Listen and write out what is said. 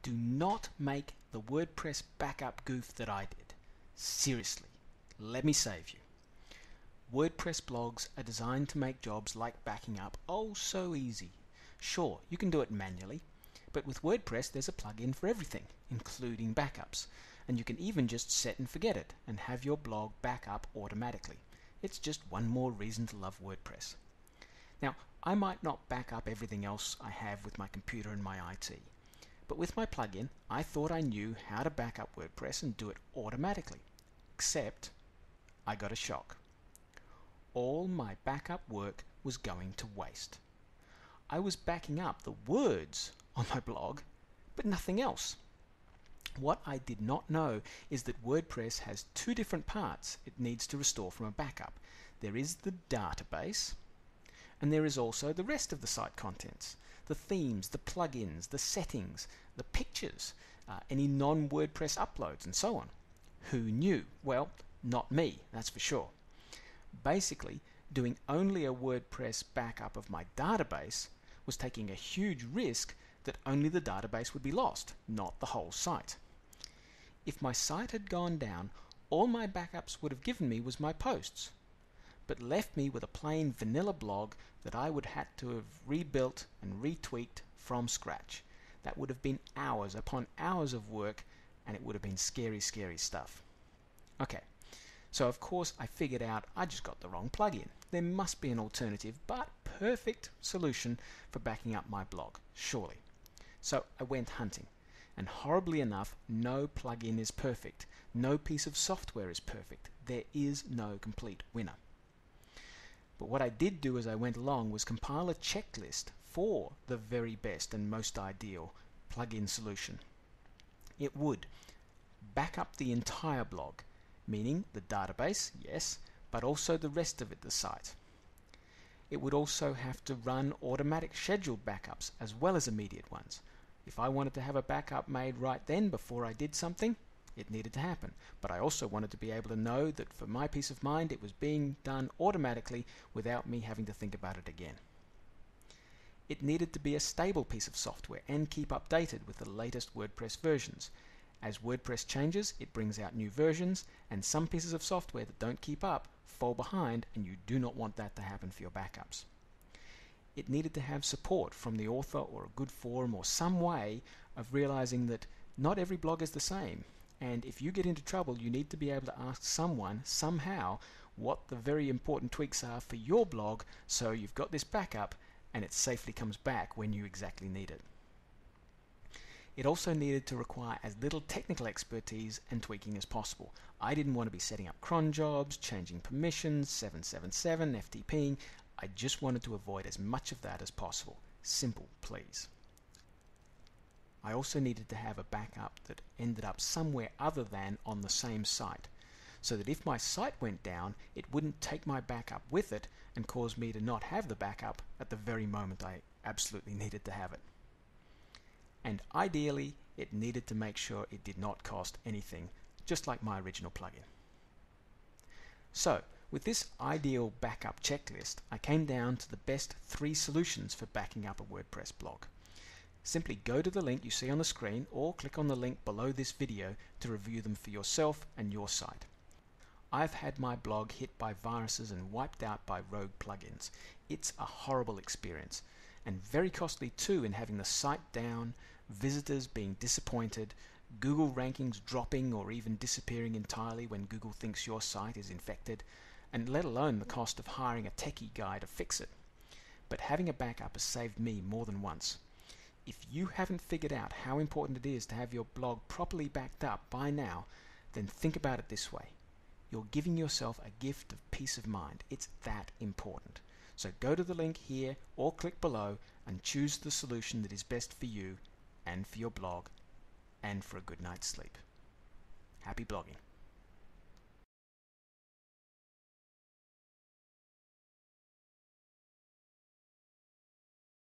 Do not make the WordPress backup goof that I did. Seriously, let me save you. WordPress blogs are designed to make jobs like backing up oh so easy. Sure, you can do it manually, but with WordPress there's a plugin for everything, including backups, and you can even just set and forget it and have your blog back up automatically. It's just one more reason to love WordPress. Now, I might not back up everything else I have with my computer and my IT, but with my plugin, I thought I knew how to back up WordPress and do it automatically. Except, I got a shock. All my backup work was going to waste. I was backing up the words on my blog, but nothing else. What I did not know is that WordPress has two different parts it needs to restore from a backup. There is the database, and there is also the rest of the site contents. The themes, the plugins, the settings, the pictures, any non-WordPress uploads, and so on. Who knew? Well, not me, that's for sure. Basically, doing only a WordPress backup of my database was taking a huge risk that only the database would be lost, not the whole site. If my site had gone down, all my backups would have given me was my posts, but left me with a plain vanilla blog that I would have to have rebuilt and retweaked from scratch. That would have been hours upon hours of work, and it would have been scary, scary stuff. Okay, so of course I figured out I just got the wrong plugin. There must be an alternative but perfect solution for backing up my blog, surely. So I went hunting, and horribly enough, no plugin is perfect. No piece of software is perfect. There is no complete winner. But what I did do as I went along was compile a checklist for the very best and most ideal plugin solution. It would back up the entire blog, meaning the database, yes, but also the rest of it, the site. It would also have to run automatic scheduled backups as well as immediate ones. If I wanted to have a backup made right then before I did something, it needed to happen. But I also wanted to be able to know that for my peace of mind it was being done automatically without me having to think about it again. It needed to be a stable piece of software and keep updated with the latest WordPress versions. As WordPress changes, it brings out new versions, and some pieces of software that don't keep up fall behind, and you do not want that to happen for your backups. It needed to have support from the author or a good forum or some way of realizing that not every blog is the same, and if you get into trouble you need to be able to ask someone somehow what the very important tweaks are for your blog, so you've got this backup and it safely comes back when you exactly need it. It also needed to require as little technical expertise and tweaking as possible. I didn't want to be setting up cron jobs, changing permissions, 777, FTPing. I just wanted to avoid as much of that as possible. Simple, please. I also needed to have a backup that ended up somewhere other than on the same site, so that if my site went down, it wouldn't take my backup with it and cause me to not have the backup at the very moment I absolutely needed to have it. And ideally, it needed to make sure it did not cost anything, just like my original plugin. So, with this ideal backup checklist, I came down to the best 3 solutions for backing up a WordPress blog. Simply go to the link you see on the screen or click on the link below this video to review them for yourself and your site. I've had my blog hit by viruses and wiped out by rogue plugins. It's a horrible experience, and very costly too in having the site down, visitors being disappointed, Google rankings dropping or even disappearing entirely when Google thinks your site is infected, and let alone the cost of hiring a techie guy to fix it. But having a backup has saved me more than once. If you haven't figured out how important it is to have your blog properly backed up by now, then think about it this way. You're giving yourself a gift of peace of mind. It's that important. So go to the link here or click below and choose the solution that is best for you and for your blog and for a good night's sleep. Happy blogging.